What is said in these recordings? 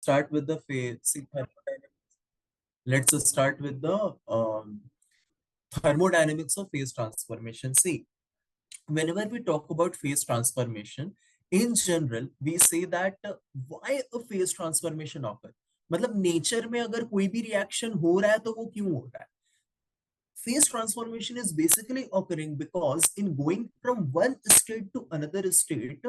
start with the phase. See, let's start with the thermodynamics of phase transformation. See, whenever we talk about phase transformation, in general, we say that why a phase transformation occur? मतलब nature में अगर कोई भी reaction हो रहा है तो वो क्यों हो रहा है? Phase transformation is basically occurring because in going from one state to another state,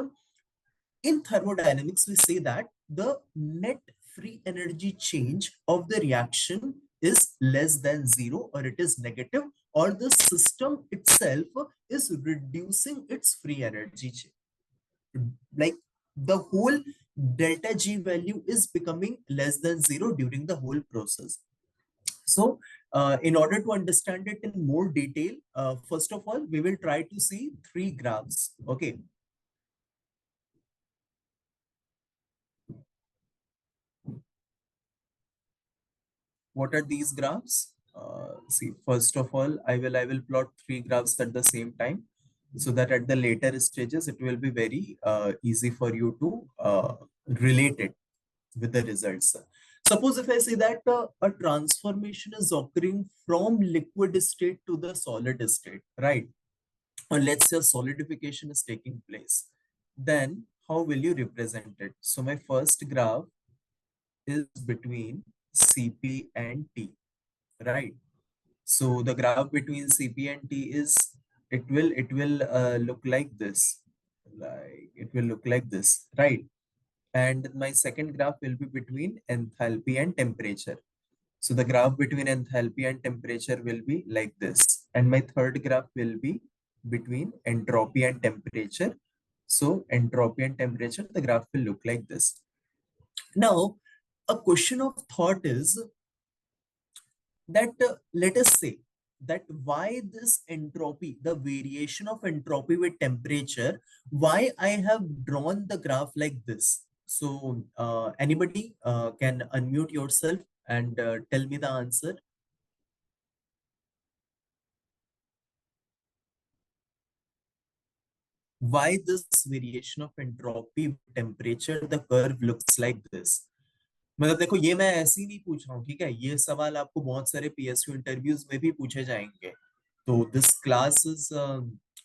in thermodynamics, we say that the net free energy change of the reaction is less than zero, or it is negative, or the system itself is reducing its free energy change. Like the whole delta G value is becoming less than zero during the whole process. So, in order to understand it in more detail, first of all, we will try to see three graphs. Okay. What are these graphs? See, first of all, I will plot three graphs at the same time, so that at the later stages it will be very easy for you to relate it with the results. Suppose if I say that a transformation is occurring from liquid state to the solid state, right? Or let's say solidification is taking place, then how will you represent it? So my first graph is between Cp and T, right? So the graph between Cp and T is, it will look like this, right? And my second graph will be between enthalpy and temperature. So the graph between enthalpy and temperature will be like this. And my third graph will be between entropy and temperature. So entropy and temperature, the graph will look like this. Now, a question of thought is that let us say that why this entropy, the variation of entropy with temperature, why I have drawn the graph like this. So anybody can unmute yourself and tell me the answer. Why this variation of entropy with temperature, the curve looks like this. मतलब देखो, ये मैं ऐसे ही नहीं पूछ रहा हूँ, ठीक है? ये सवाल आपको बहुत सारे पीएसयू इंटरव्यूज में भी पूछे जाएंगे. तो this class is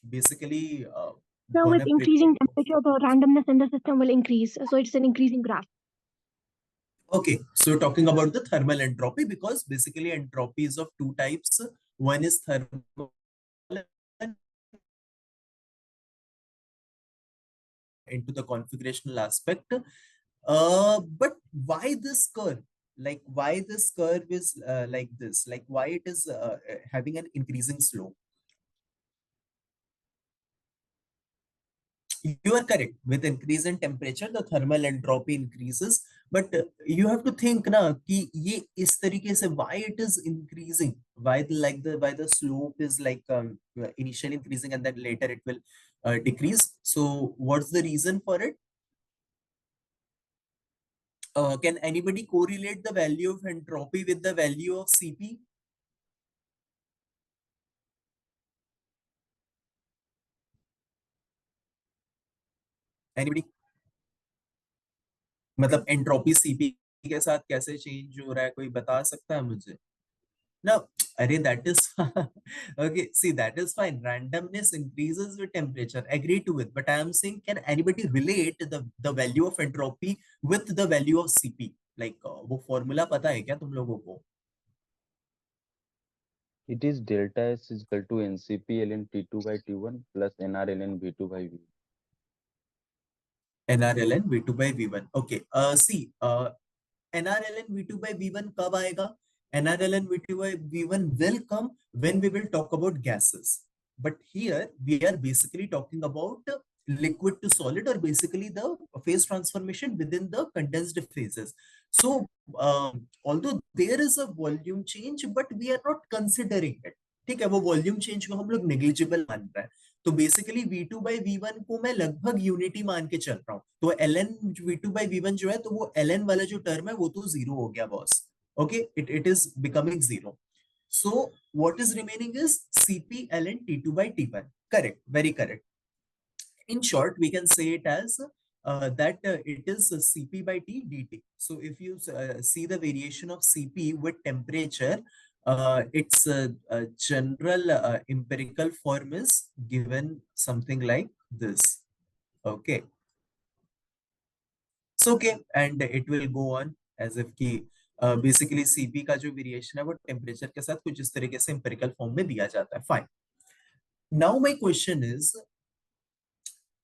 basically So with gonna increasing prepare. temperature, the randomness in the system will increase. So it's an increasing graph. Okay, so talking about the thermal entropy, because basically entropy is of two types. One is thermal into the configurational aspect. But why this curve? Like why this curve is like this? Like why it is having an increasing slope? You are correct. With increase in temperature, the thermal entropy increases. But you have to think na कि ये इस तरीके से why it is increasing? Why the slope is like initially increasing and then later it will decrease. So what's the reason for it? Can anybody correlate the value of entropy with the value of Cp? Anybody? मतलब entropy CP के साथ कैसे change हो रहा है, कोई बता सकता है मुझे? No, अरे that is okay. See, that is fine. Randomness increases with temperature. Agree to it. But I am saying, can anybody relate the value of entropy with the value of Cp? Like वो formula पता है क्या तुम लोगों को? It is delta S is equal to NCP ln T2 by T1 plus NR ln V2 by V. NR ln V2 by V1. Okay. See, NR ln V2 by V1 कब आएगा? NR ln V2 by V1 will come when we will talk about gases. But here we are basically talking about liquid to solid, or basically the phase transformation within the condensed phases. So although there is a volume change, but we are not considering it. ठीक है, वो volume change को हम लोग negligible मान रहे हैं. तो बेसिकली V2 by V1 को मैं लगभग यूनिटी मान के चल रहा हूँ. तो ln V2 by V1 जो है, तो वो ln वाला जो टर्म है वो तो जीरो हो गया boss. Okay, it is becoming zero. So what is remaining is Cp ln T2 by T1. Correct, very correct. In short, we can say it as that it is Cp by T dt. So if you see the variation of Cp with temperature, its general empirical form is given something like this. Okay. So okay, and it will go on as if कि basically Cp का जो variation है वो temperature के साथ कुछ इस तरीके से empirical form में दिया जाता है. Fine. Now my question is,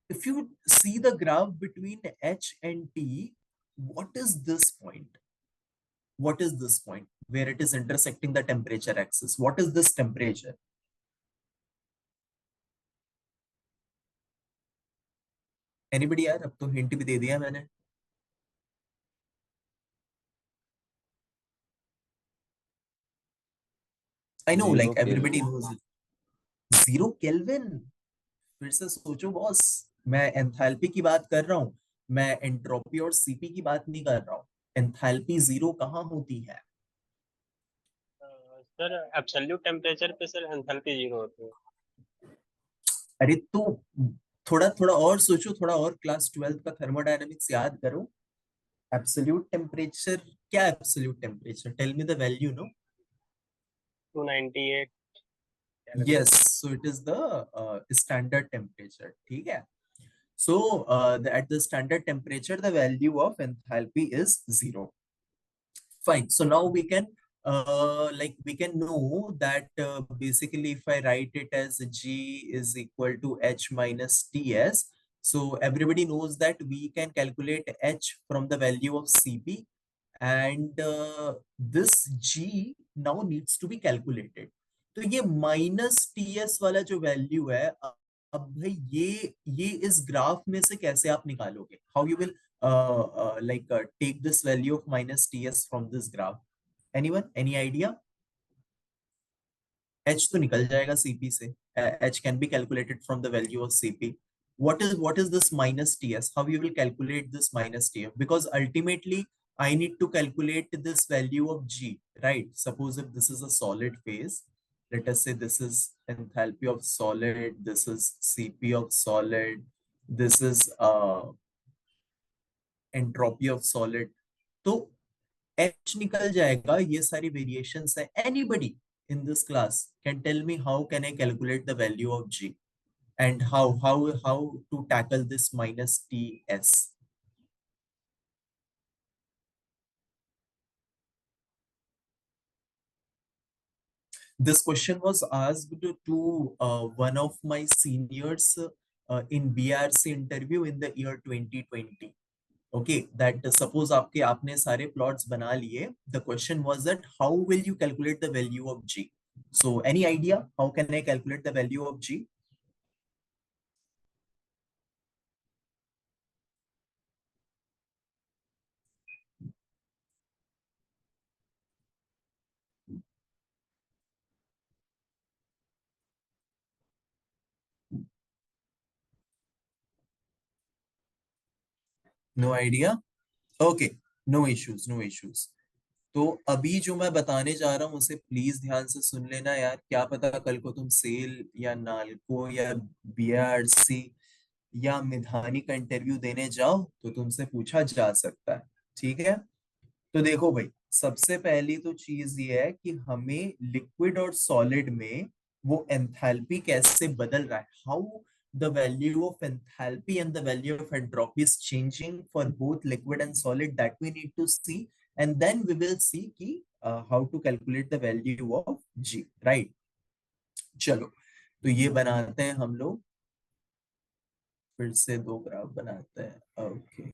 if you see the graph between H and T, what is this point? What is this point where it is intersecting the temperature axis? What is this temperature? Anybody यार, अब तो hint भी दे दिया मैंने. I know, like 0 everybody Kelvin. knows it. 0 Kelvin. फिर से सोचो boss, मैं एंथैल्पी की बात कर रहा हूं, मैं एंट्रोपी और सीपी की बात नहीं कर रहा हूं. एंथैल्पी 0 कहाँ होती है? सर एब्सोल्यूट टेम्परेचर पे सर एंथैल्पी 0 होती है. अरे तो थोड़ा थोड़ा और सोचो, थोड़ा और क्लास 12th का थर्मोडायनेमिक्स याद करो. एब्सोल्यूट टेम्परेचर, क्या absolute temperature? Tell me the value. No. 298 Kelvin. Yes, so it is the standard temperature. ठीक है. So at the standard temperature, the value of enthalpy is 0. Fine. So now we can like we can know that basically if I write it as G is equal to H minus Ts, so everybody knows that we can calculate H from the value of Cp, and this G now needs to be calculated. तो ये minus TS वाला जो value है, अब भाई ये इस graph में से कैसे आप निकालोगे? How you will like take this value of minus ts from this graph? Anyone, any idea? H तो निकल जाएगा Cp से. H can be calculated from the value of Cp. What is this minus ts? How you will calculate this minus tf? Because ultimately I need to calculate this value of G, right? Suppose if this is a solid phase, let us say this is enthalpy of solid, this is Cp of solid, this is entropy of solid. तो H निकल जाएगा, ये सारी variations है. Anybody in this class can tell me how can I calculate the value of G, and how to tackle this minus TS? This question was asked to one of my seniors in BRC interview in the year 2020. Okay, that suppose आपके आपने सारे plots बना लिए. The question was that how will you calculate the value of G? So any idea how can I calculate the value of G? No idea? Okay, no issues, no issues. तो अभी जो मैं बताने जा रहा हूँ उसे प्लीज ध्यान से सुन लेना यार. क्या पता कल को तुम सेल या नालको या बीआरसी या मिधानी का इंटरव्यू देने जाओ तो तुमसे पूछा जा सकता है. ठीक है. तो देखो भाई, सबसे पहली तो चीज ये है कि हमें लिक्विड और सॉलिड में वो एंथैल्पी कैसे बदल रहा है, how the value of enthalpy and the value of entropy is changing for both liquid and solid, that we need to see, and then we will see कि how to calculate the value of G, right? चलो, तो ये बनाते हैं हम लोग. फिर से दो ग्राफ बनाते हैं. Okay,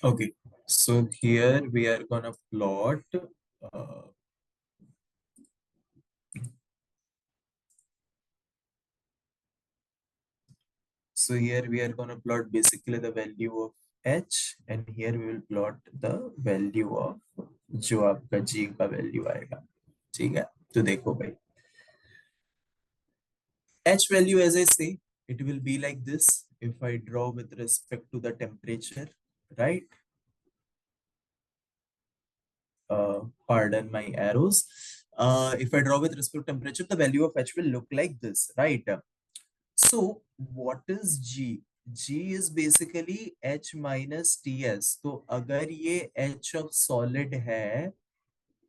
Okay, so here we are gonna plot so here we are gonna plot basically the value of h, and here we will plot the value of जो आपका g का वैल्यू आएगा. ठीक है, तो देखो भाई, h value, as I say, it will be like this if I draw with respect to the temperature, right? Pardon my arrows. If I draw with respect to temperature, the value of h will look like this, right? So what is g? G is basically h minus ts. तो अगर ये h of solid है,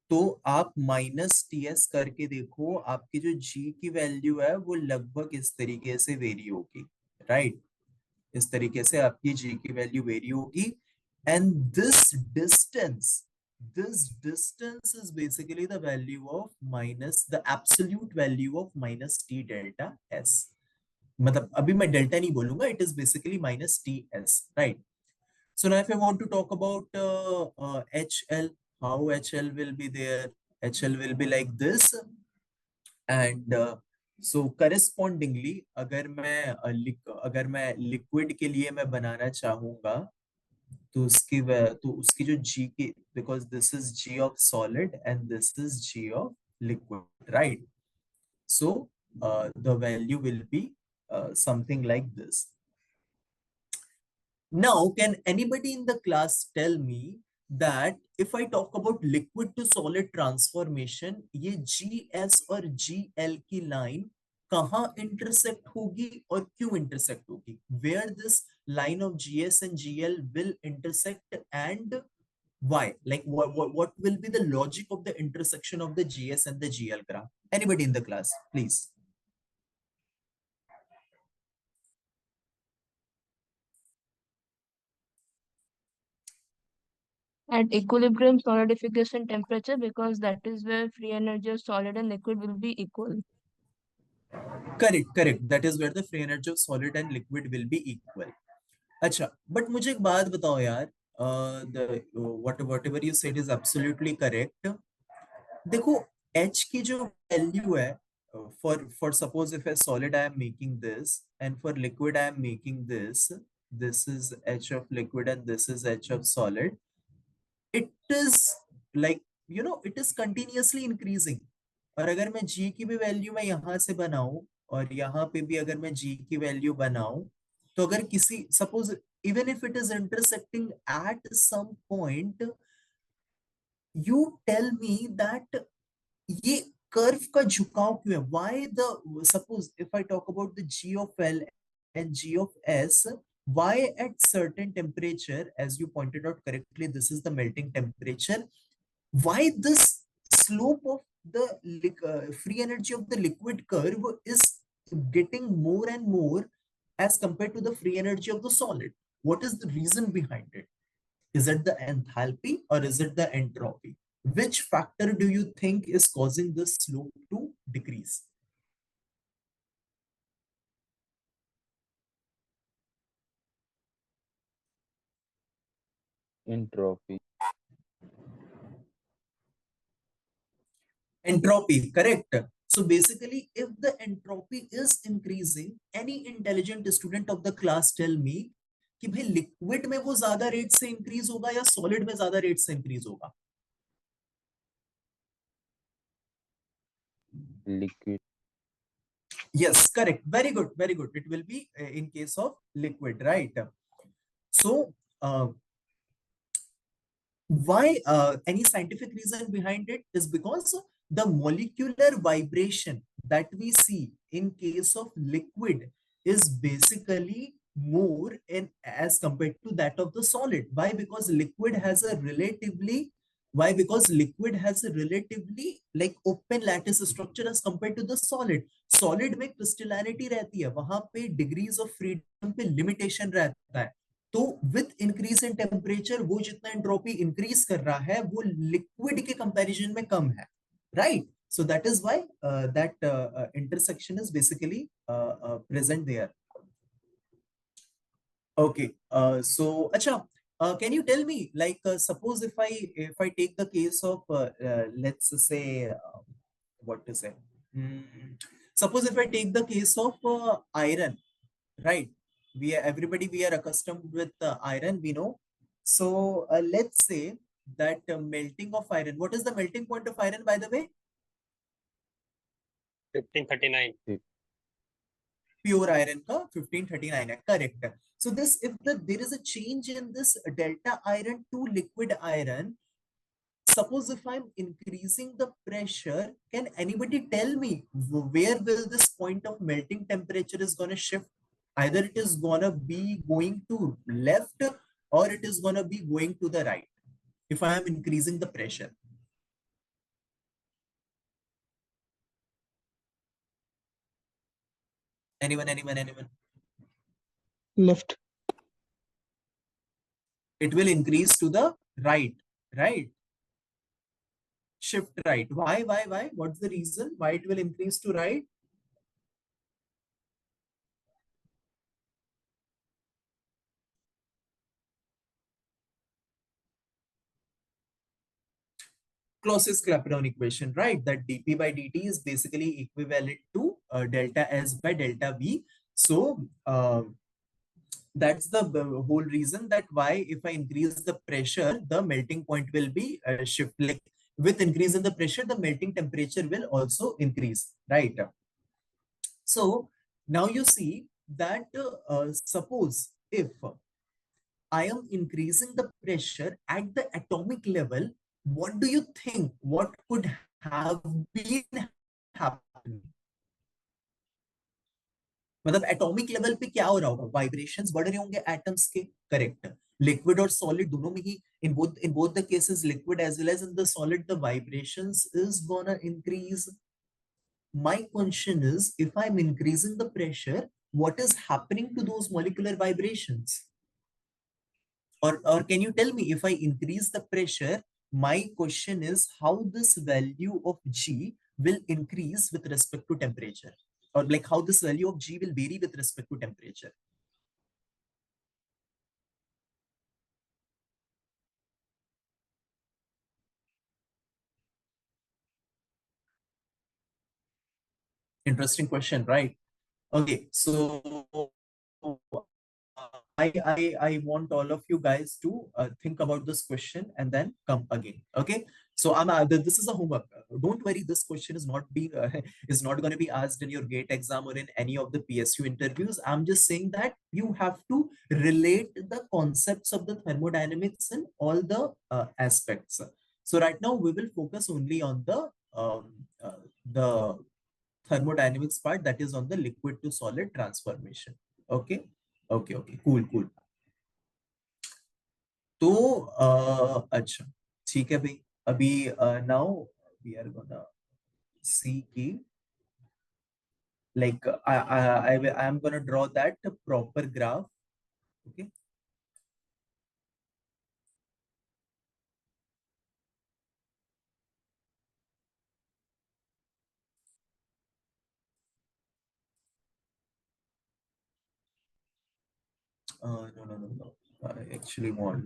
तो आप minus ts करके देखो, आपकी जो g की वैल्यू है वो लगभग इस तरीके से वेरी होगी, राइट? इस तरीके से आपकी g की वैल्यू वेरी होगी. And this distance is basically the value of minus the absolute value of minus t delta s. मतलब अभी मैं डेल्टा नहीं बोलूंगा, it is basically minus ts, right? So now if I want to talk about hl, how hl will be there? hl will be like this. And so correspondingly, अगर मैं liquid के लिए मैं बनाना चाहूंगा, तो उसकी जो g की, because this is g of solid and this is g of liquid, right? So the value will be something like this. Now, can anybody in the class tell me that if I talk about liquid to solid transformation, ये GS और GL की line कहाँ intersect होगी और क्यों intersect होगी? Where this line of GS and GL will intersect and why? Like what will be the logic of the intersection of the GS and the GL graph? Anybody in the class, please. At equilibrium solidification temperature, because that is where free energy of solid and liquid will be equal. Correct. That is where the free energy of solid and liquid will be equal. अच्छा, but मुझे एक बात बताओ यार, whatever you said is absolutely correct. देखो, h की जो value है, for suppose if a solid I am making this and for liquid I am making this is h of liquid and this is h of solid. It is like, it is continuously increasing. और अगर मैं g की भी value मैं यहाँ से बनाऊं और यहाँ पे भी अगर मैं g की वैल्यू बनाऊं, तो अगर किसी suppose even if it is intersecting at some point, you tell me that ये कर्व का झुकाव क्यों है? Why the, suppose if I talk about the g of l and g of s, why at certain temperature, as you pointed out correctly, this is the melting temperature, why this slope of the free energy of the liquid curve is getting more and more as compared to the free energy of the solid? What is the reason behind it? Is it the enthalpy or is it the entropy? Which factor do you think is causing this slope to decrease? Entropy. Entropy, correct. So basically, if the entropy is increasing, any intelligent student of the class tell me कि भाई liquid में वो ज्यादा rate से increase होगा या solid में ज्यादा रेट से इंक्रीज होगा? Liquid. Yes, correct. Very good. It will be in case of liquid, right? So why any scientific reason behind it is because the molecular vibration that we see in case of liquid is basically more in as compared to that of the solid. Why? Because liquid has a relatively like open lattice structure as compared to the solid. Solid में crystallinity रहती है, वहां पे degrees of freedom पे limitation रहता है. तो with increase in temperature वो जितना एंट्रोपी इंक्रीज कर रहा है वो लिक्विड के कंपैरिजन में कम है, right? So that is why that intersection is basically present there. Okay, so अच्छा, Can you tell me, like, suppose if I take the case of let's say what to say? Hmm. Suppose if I take the case of iron, right? We are accustomed with iron, we know. So let's say that melting of iron. What is the melting point of iron, by the way? 1539. Pure iron ka 1539 है, correct. So this, if there is a change in this delta iron to liquid iron, suppose if I'm increasing the pressure, can anybody tell me where will this point of melting temperature is going to shift? Either it is going to be going to left, or it is going to be going to the right if I am increasing the pressure. Anyone? Left. It will increase to the right, right? Shift right. Why? What's the reason why it will increase to right? Clapeyron equation, right? That dp by dt is basically equivalent to delta S by delta V. So that's the whole reason that why if I increase the pressure, the melting point will be shift. Like with increase in the pressure, the melting temperature will also increase, right? So now you see that suppose if I am increasing the pressure at the atomic level, what do you think? What could have been happening? मतलब atomic level पे क्या हो रहा होगा? Vibrations बढ़ रहे होंगे atoms के, करेक्ट. लिक्विड और सॉलिड दोनों में ही, in both the cases, liquid as well as in the solid, the vibrations is gonna increase. My question is, if I'm increasing the pressure, what is happening to those molecular vibrations? Or can you tell me, if I increase the pressure, my question is how this value of G will increase with respect to temperature, or like how this value of G will vary with respect to temperature? Interesting question, right? Okay, so I want all of you guys to think about this question and then come again. Okay, so this is a homework. Don't worry, this question is not being is not going to be asked in your GATE exam or in any of the PSU interviews. I'm just saying that you have to relate the concepts of the thermodynamics in all the aspects. So right now we will focus only on the thermodynamics part, that is on the liquid to solid transformation. Okay, okay, cool. तो अच्छा, ठीक है भाई. अभी now we are gonna see कि like I am gonna draw that proper graph. Okay. No. I actually want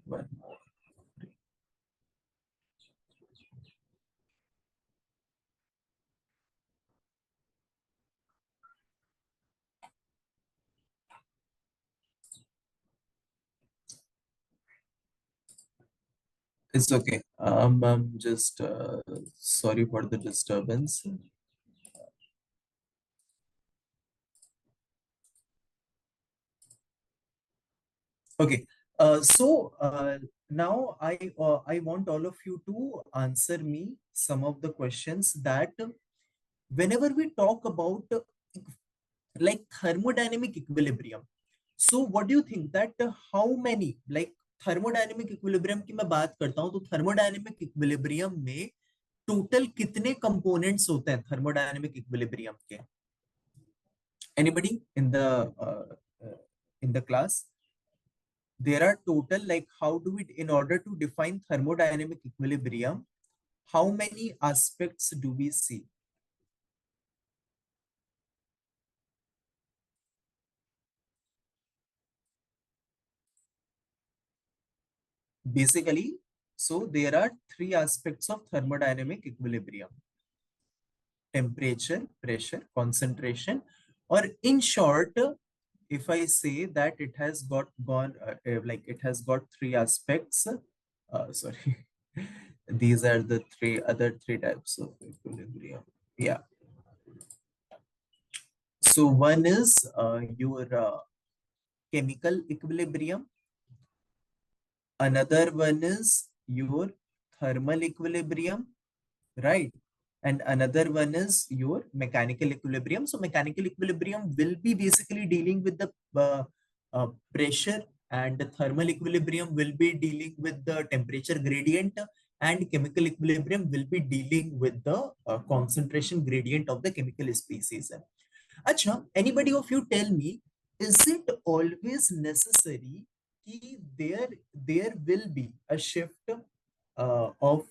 one more. It's okay. I'm just sorry for the disturbance. Okay. Now I want all of you to answer me some of the questions that whenever we talk about like thermodynamic equilibrium. So what do you think that how many, like thermodynamic equilibrium की मैं बात करता हूँ, तो thermodynamic equilibrium में total कितने components होते हैं thermodynamic equilibrium के? Anybody in the class? There are total, like how do we, in order to define thermodynamic equilibrium, how many aspects do we see? Basically, so there are three aspects of thermodynamic equilibrium: temperature, pressure, concentration, or in short, if I say that it has got like it has got three aspects. Sorry, these are the other three types of equilibrium. Yeah. So one is your chemical equilibrium. Another one is your thermal equilibrium, right? And another one is your mechanical equilibrium. So mechanical equilibrium will be basically dealing with the pressure, and the thermal equilibrium will be dealing with the temperature gradient, and chemical equilibrium will be dealing with the concentration gradient of the chemical species. Acha, anybody of you tell me, is it always necessary कि there will be a shift of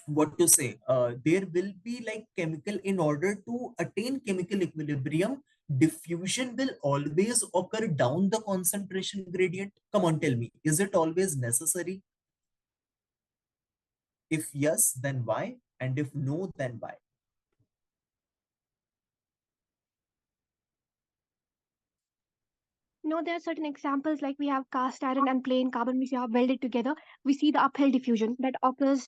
what to say? There will be like chemical, in order to attain chemical equilibrium, diffusion will always occur down the concentration gradient. Come on, tell me, is it always necessary? If yes, then why? And if no, then why? No, there are certain examples like we have cast iron and plain carbon which we have welded together. We see the uphill diffusion that occurs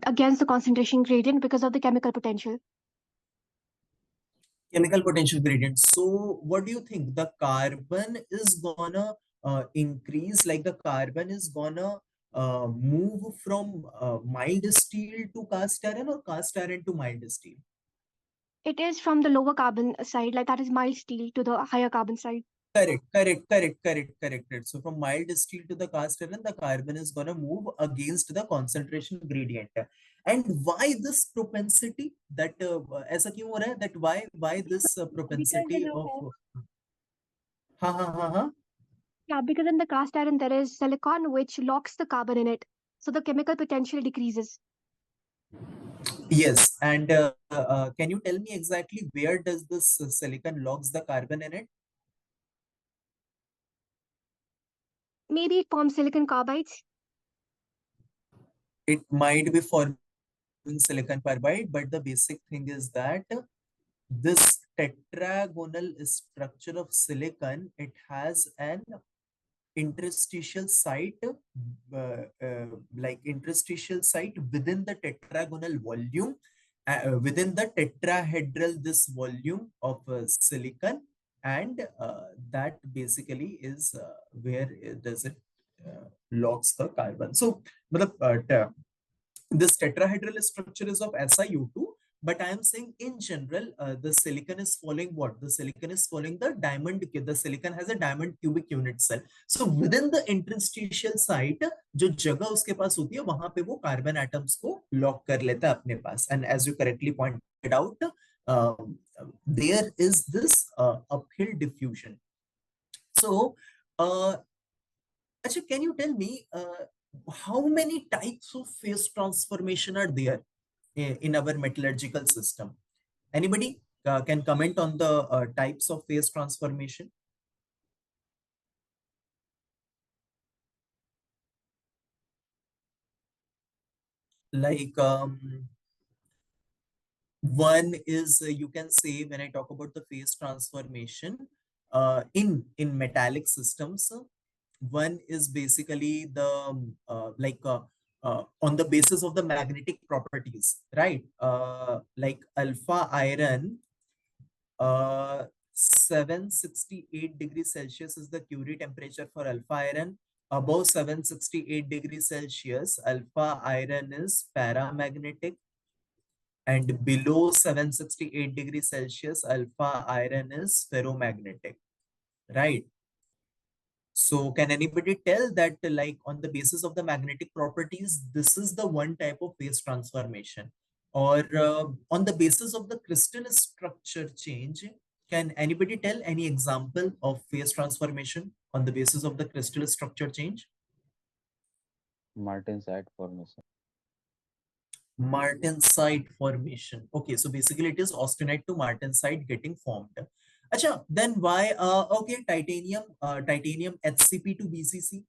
against the concentration gradient because of the chemical potential. Chemical potential gradient. So what do you think? The carbon is gonna increase, like the carbon is gonna move from mild steel to cast iron, or cast iron to mild steel? It is from the lower carbon side, like that is mild steel, to the higher carbon side. Correct. So from mild steel to the cast iron, the carbon is gonna move against the concentration gradient. And why this propensity? That ऐसा क्यों हो रहा है? That why this Because propensity in of the, ha. yeah, because in the cast iron there is silicon which locks the carbon in it, so the chemical potential decreases. Yes, and can you tell me exactly where does this silicon locks the carbon in it? Maybe it forms silicon carbides. It might be forming silicon carbide, but the basic thing is that this tetragonal structure of silicon, it has an interstitial site, like interstitial site within the tetragonal volume, within the tetrahedral this volume of silicon, and that basically is where it does it locks the carbon. So matlab, this tetrahedral structure is of SiO2, but I am saying in general, the silicon is following what? The silicon is following the diamond. The silicon has a diamond cubic unit cell. So within the interstitial site, जो जगह उसके पास होती है, वहां पे वो carbon atoms को lock कर लेता है अपने पास. And as you correctly pointed out, there is this uphill diffusion. So, Achha, can you tell me how many types of phase transformation are there in our metallurgical system? Anybody can comment on the types of phase transformation? Like one is you can say, when I talk about the phase transformation in metallic systems, one is basically the on the basis of the magnetic properties, right? Like alpha iron, 768 degrees Celsius is the Curie temperature for alpha iron. Above 768 degrees Celsius, alpha iron is paramagnetic, and below 768 degrees Celsius, alpha iron is ferromagnetic, right? So can anybody tell that, like, on the basis of the magnetic properties, this is the one type of phase transformation? Or on the basis of the crystal structure change, can anybody tell any example of phase transformation on the basis of the crystal structure change? Martensite formation. Martensite formation. Okay, so basically it is austenite to martensite getting formed. Acha, then why, okay, titanium HCP to BCC.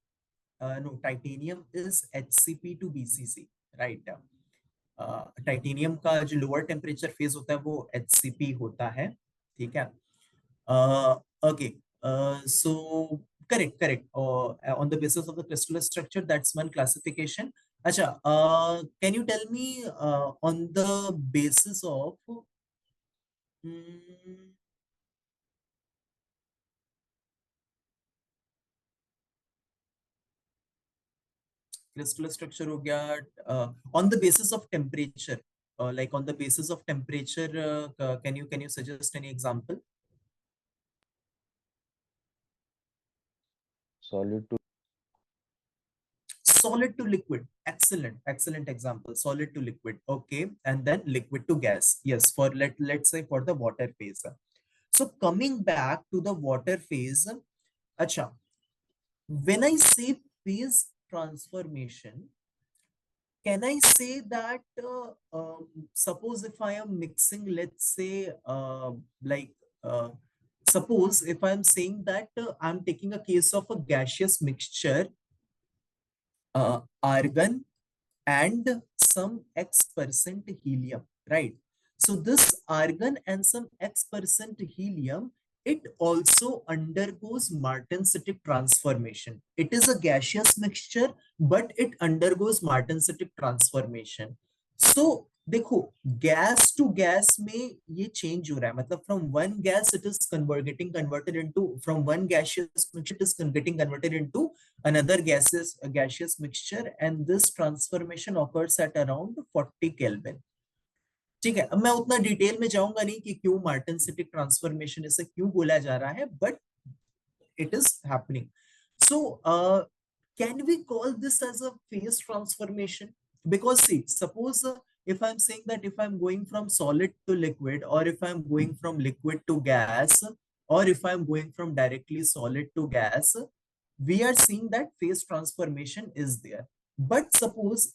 no, titanium is HCP to BCC, right? Titanium का जो lower temperature phase होता है वो HCP होता है, ठीक है. Okay, so correct, on the basis of the crystal structure, that's one classification. अच्छा, can you tell me on the basis of crystal structure हो गया, on the basis of temperature, like on the basis of temperature, can you suggest any example? solid to liquid, excellent example. Solid to liquid, okay, and then liquid to gas. Yes, for let's say for the water phase. So coming back to the water phase, acha, when I say phase transformation, can I say that suppose if I am mixing, let's say, like, suppose if I'm saying that I'm taking a case of a gaseous mixture, argon and some X% helium, right? So this argon and some X% helium, it also undergoes Martensitic transformation. It is a gaseous mixture, but it undergoes Martensitic transformation. So देखो, gas to gas में ये change हो रहा है, मतलब from one gas it is getting converted into, from one gaseous mixture it is getting converted into another gaseous mixture, and this transformation occurs at around 40 Kelvin. ठीक है, अब मैं उतना डिटेल में जाऊंगा नहीं कि क्यों मार्टेनसिटिक ट्रांसफॉर्मेशन इसे क्यों बोला जा रहा है, but it is happening. So can we call this as a phase transformation? Because see, suppose if I'm saying that if I'm going from solid to liquid, or if I'm going from liquid to gas, or if I'm going from directly solid to gas, we are seeing that phase transformation is there. But suppose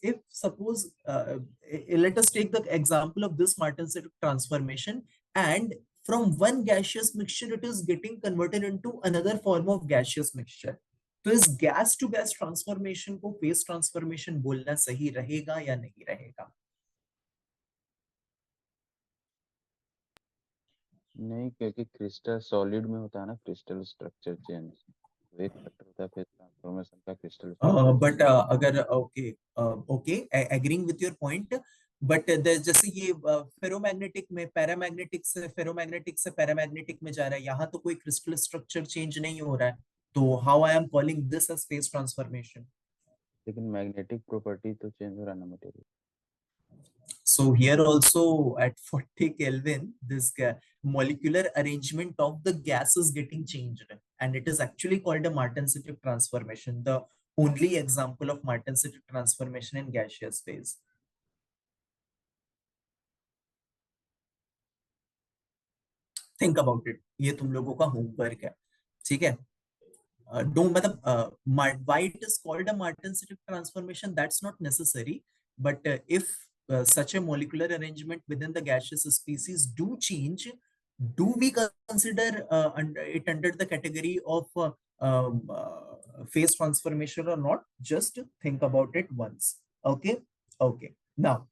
let us take the example of this Martensitic transformation, and from one gaseous mixture it is getting converted into another form of gaseous mixture. तो इस gas to gas transformation को phase transformation बोलना सही रहेगा या नहीं रहेगा? नहीं, क्योंकि क्रिस्टल सॉलिड में होता है ना, क्रिस्टल स्ट्रक्चर चेंज, एक फैक्टर होता है फेज ट्रांसफॉर्मेशन का, क्रिस्टल बट अगर okay, agreeing with your point, but जैसे ये फेरोमैग्नेटिक में पैरामैग्नेटिक से पैरामैग्नेटिक में जा रहा है, यहाँ तो कोई क्रिस्टल स्ट्रक्चर चेंज नहीं हो रहा है, तो how I am calling this as phase transformation? लेकिन मैग्नेटिक प्रॉपर्टी तो चेंज हो रहा है ना material. So here also at 40 Kelvin, this molecular arrangement of the gas is getting changed, and it is actually called a Martensitic transformation, the only example of Martensitic transformation in gaseous phase. Think about it. ये तुम लोगों का homework है, ठीक है? Don't, why it is called a Martensitic transformation, that's not necessary, but if such a molecular arrangement within the gaseous species do change, do we consider it under the category of phase transformation or not? Just think about it once. Okay. Now